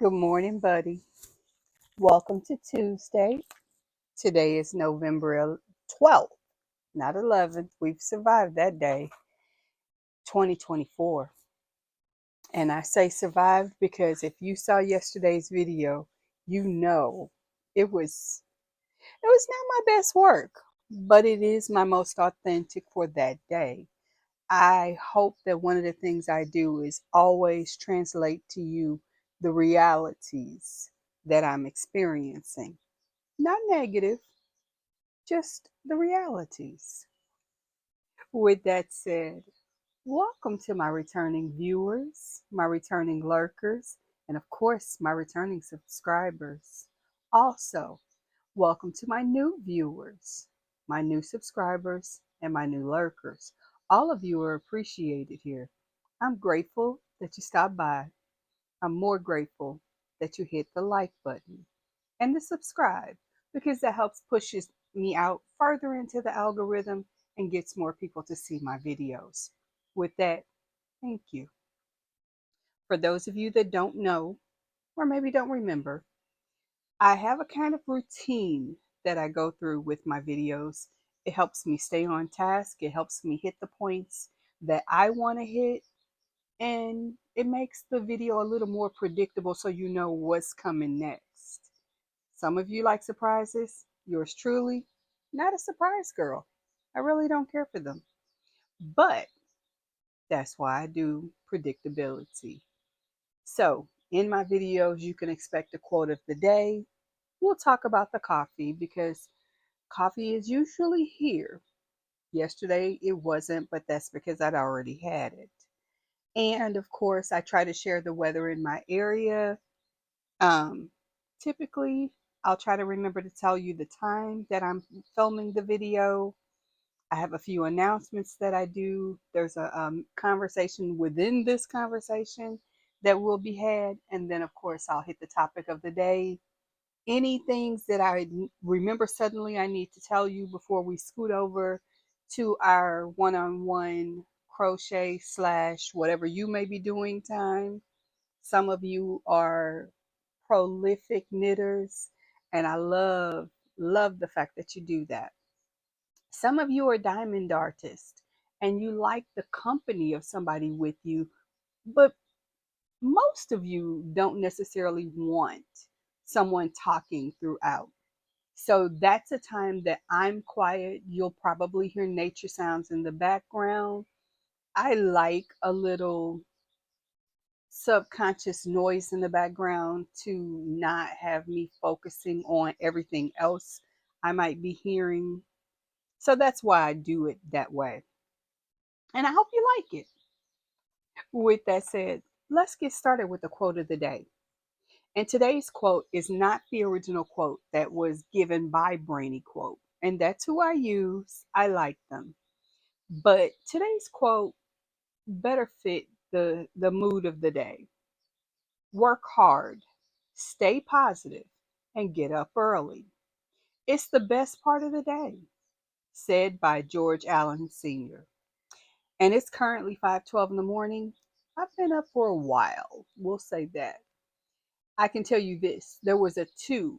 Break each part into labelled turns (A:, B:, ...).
A: Good morning, buddy. Welcome to Tuesday. Today is November 12th, not 11th. We've survived that day, 2024. And I say survived because if you saw yesterday's video, you know it was not my best work, but it is my most authentic for that day. I hope that one of the things I do is always translate to you the realities that I'm experiencing. Not negative, just the realities. With that said, welcome to my returning viewers, my returning lurkers, and of course, my returning subscribers. Also, welcome to my new viewers, my new subscribers, and my new lurkers. All of you are appreciated here. I'm grateful that you stopped by. I'm more grateful that you hit the like button and the subscribe because that helps pushes me out further into the algorithm and gets more people to see my videos. With that, thank you. For those of you that don't know or maybe don't remember, I have a kind of routine that I go through with my videos. It helps me stay on task. It helps me hit the points that I want to hit. And it makes the video a little more predictable so you know what's coming next. Some of you like surprises. Yours truly, not a surprise girl. I really don't care for them. But that's why I do predictability. So, in my videos, you can expect a quote of the day. We'll talk about the coffee because coffee is usually here. Yesterday it wasn't, but that's because I'd already had it. And of course, I try to share the weather in my area. Um, Typically, I'll try to remember to tell you the time that I'm filming the video. I have a few announcements that I do. There's a conversation within this conversation that will be had. And then, of course, I'll hit the topic of the day. Any things that I remember suddenly I need to tell you before we scoot over to our one-on-one crochet slash whatever you may be doing time. Some of you are prolific knitters, and I love the fact that you do that. Some of you are diamond artists, and you like the company of somebody with you, but most of you don't necessarily want someone talking throughout. So that's a time that I'm quiet. You'll probably hear nature sounds in the background. I like a little subconscious noise in the background to not have me focusing on everything else I might be hearing. So that's why I do it that way. And I hope you like it. With that said, let's get started with the quote of the day. And today's quote is not the original quote that was given by Brainy Quote. And that's who I use. I like them. But today's quote better fit the mood of the day. Work hard, stay positive, and get up early. It's the best part of the day, said by George Allen Sr. And it's currently 5:12 in the morning. I've been up for a while. We'll say that. I can tell you this. There was a 2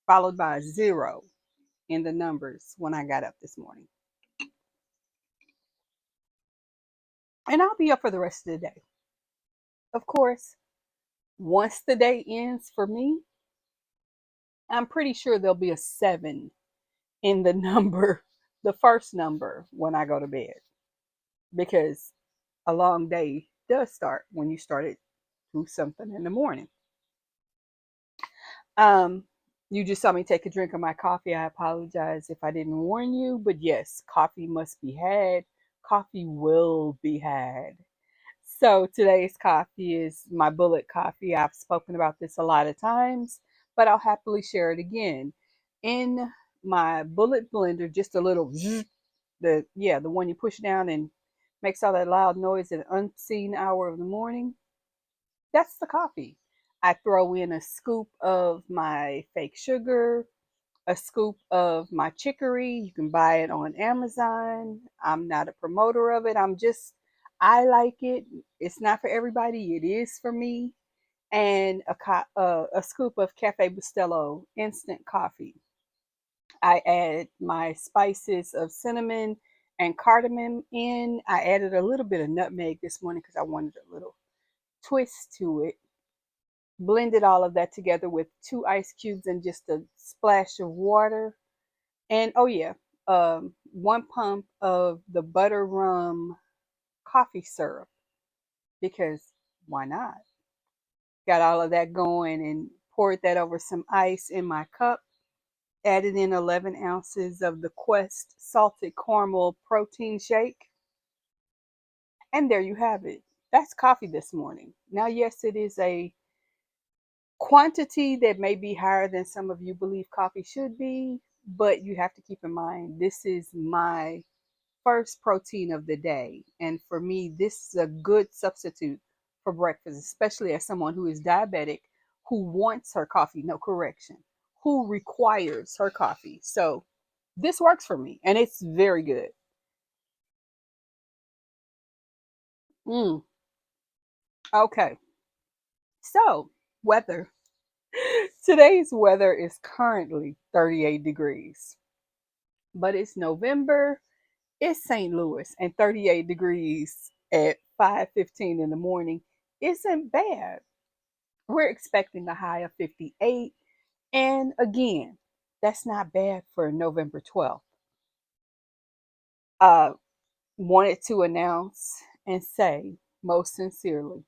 A: followed by a 0 in the numbers when I got up this morning. And I'll be up for the rest of the day. Of course, once the day ends for me, I'm pretty sure there'll be a 7 in the number, the first number when I go to bed. Because a long day does start when you start at 2 something in the morning. Um, you just saw me take a drink of my coffee. I apologize if I didn't warn you, but yes, coffee must be had. Coffee will be had. So today's coffee is my bullet coffee. I've spoken about this a lot of times, but I'll happily share it again. In my bullet blender, just a little the one you push down and makes all that loud noise at an unseen hour of the morning. That's the coffee. I throw in a scoop of my fake sugar, a scoop of my chicory. You can buy it on Amazon. I'm not a promoter of it. I like it. It's not for everybody. It is for me. and a scoop of Cafe Bustelo instant coffee. I add my spices of cinnamon and cardamom in. I added a little bit of nutmeg this morning because I wanted a little twist to it. Blended all of that together with 2 ice cubes and just a splash of water. And oh yeah, 1 pump of the butter rum coffee syrup, because why not? Got all of that going and poured that over some ice in my cup. Added in 11 ounces of the Quest salted caramel protein shake. And there you have it. That's coffee this morning. Now, yes, it is a quantity that may be higher than some of you believe coffee should be, but you have to keep in mind this is my first protein of the day. And for me, this is a good substitute for breakfast, especially as someone who is diabetic, who wants her coffee, no correction, who requires her coffee. So this works for me and it's very good. Mm, okay. So, weather. Today's weather is currently 38 degrees, but it's November. It's St. Louis, and 38 degrees at 5:15 in the morning isn't bad. We're expecting a high of 58, and again, that's not bad for November 12th. Uh, Wanted to announce and say most sincerely,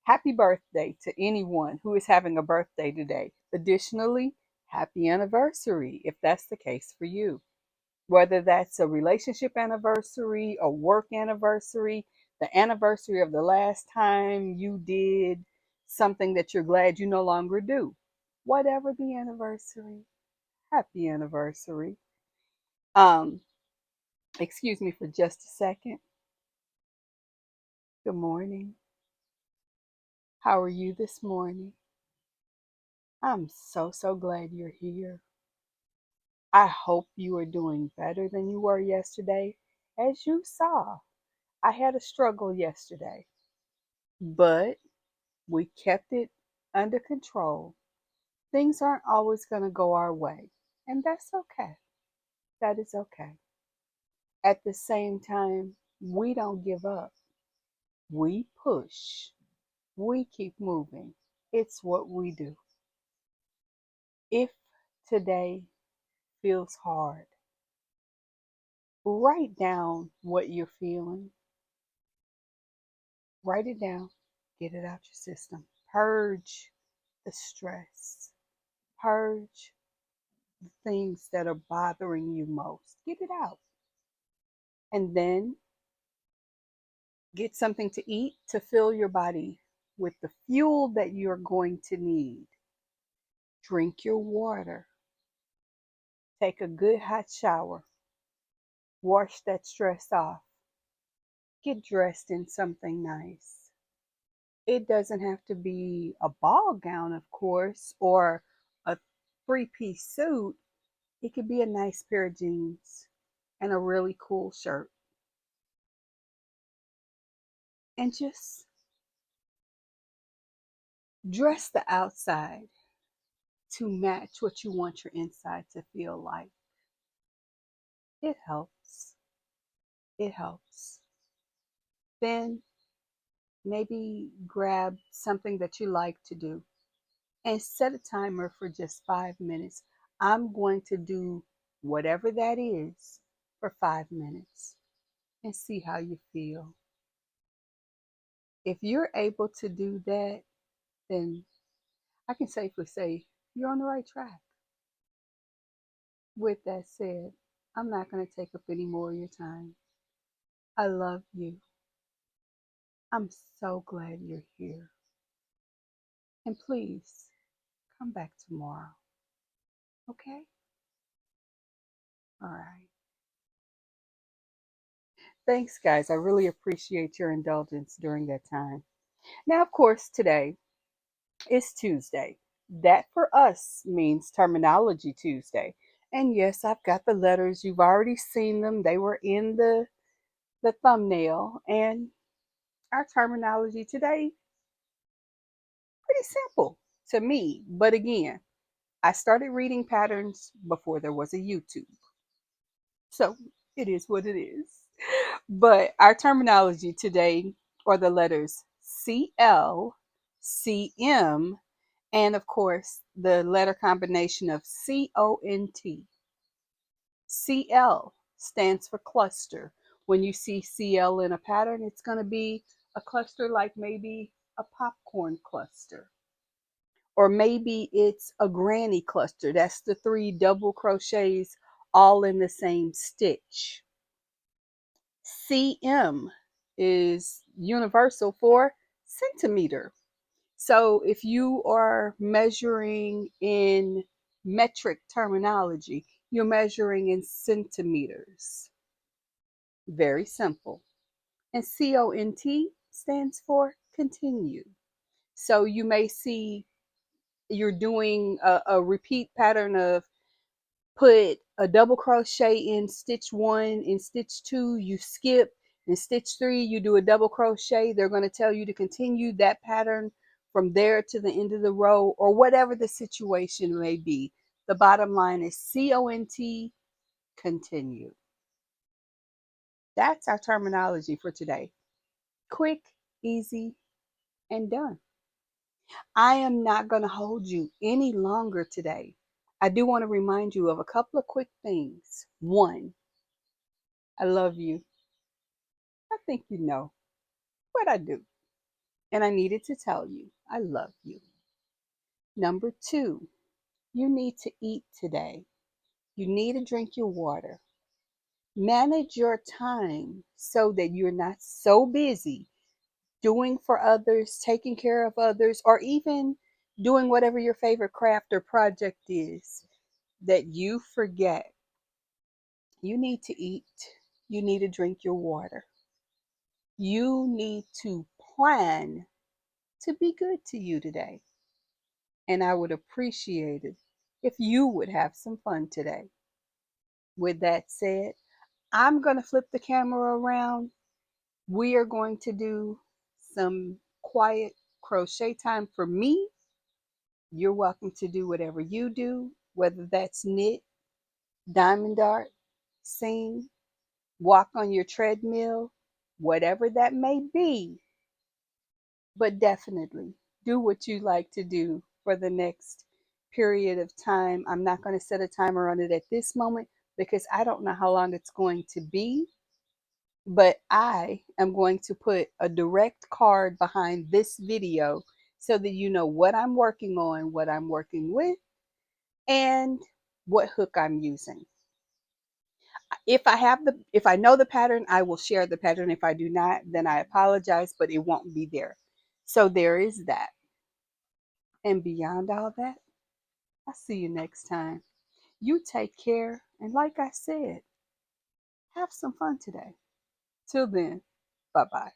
A: happy birthday to anyone who is having a birthday today. Additionally, happy anniversary if that's the case for you. Whether that's a relationship anniversary, a work anniversary, the anniversary of the last time you did something that you're glad you no longer do. Whatever the anniversary, happy anniversary. Um, Excuse me for just a second. Good morning. How are you this morning? I'm so glad you're here. I hope you are doing better than you were yesterday. As you saw, I had a struggle yesterday, but we kept it under control. Things aren't always going to go our way, and that's okay. That is okay. At the same time, we don't give up. We push. We keep moving. It's what we do. If today feels hard, write down what you're feeling. Write it down. Get it out your system. Purge the stress. Purge the things that are bothering you most. Get it out. And then get something to eat to fill your body with the fuel that you're going to need. Drink your water. Take a good hot shower. Wash that stress off. Get dressed in something nice. It doesn't have to be a ball gown, of course, or a 3-piece suit. It could be a nice pair of jeans and a really cool shirt. And just dress the outside to match what you want your inside to feel like. It helps. It helps. Then maybe grab something that you like to do and set a timer for just 5 minutes. I'm going to do whatever that is for 5 minutes and see how you feel. If you're able to do that, then I can safely say you're on the right track. With that said, I'm not going to take up any more of your time. I love you. I'm so glad you're here. And please come back tomorrow. Okay? All right. Thanks, guys. I really appreciate your indulgence during that time. Now, of course, today is Tuesday. That for us means Terminology Tuesday. And yes, I've got the letters. You've already seen them. They were in the thumbnail. And our terminology today, pretty simple to me. But again, I started reading patterns before there was a YouTube. So it is what it is. But our terminology today are the letters CL, CM, and of course the letter combination of CONT. CL stands for cluster. When you see CL in a pattern, it's going to be a cluster like maybe a popcorn cluster. Or maybe it's a granny cluster. That's the 3 double crochets all in the same stitch. CM is universal for centimeter. So if you are measuring in metric terminology, you're measuring in centimeters. Very simple. And CONT stands for continue. So you may see you're doing a repeat pattern of put a double crochet in stitch 1, in stitch 2 you skip, in stitch 3 you do a double crochet. They're going to tell you to continue that pattern from there to the end of the row, or whatever the situation may be. The bottom line is CONT, continue. That's our terminology for today. Quick, easy, and done. I am not going to hold you any longer today. I do want to remind you of a couple of quick things. One, I love you. I think you know, but I do. And I needed to tell you, I love you. Number two, you need to eat today. You need to drink your water. Manage your time so that you're not so busy doing for others, taking care of others, or even doing whatever your favorite craft or project is that you forget. You need to eat. You need to drink your water. You need to plan to be good to you today. And I would appreciate it if you would have some fun today. With that said, I'm going to flip the camera around. We are going to do some quiet crochet time for me. You're welcome to do whatever you do, whether that's knit, diamond dart, sing, walk on your treadmill, whatever that may be. But definitely do what you like to do for the next period of time. I'm not going to set a timer on it at this moment because I don't know how long it's going to be. But I am going to put a direct card behind this video so that you know what I'm working on, what I'm working with, and what hook I'm using. If I know the pattern, I will share the pattern. If I do not, then I apologize, but it won't be there. So there is that. And beyond all that, I'll see you next time. You take care, and like I said, have some fun today. Till then, bye-bye.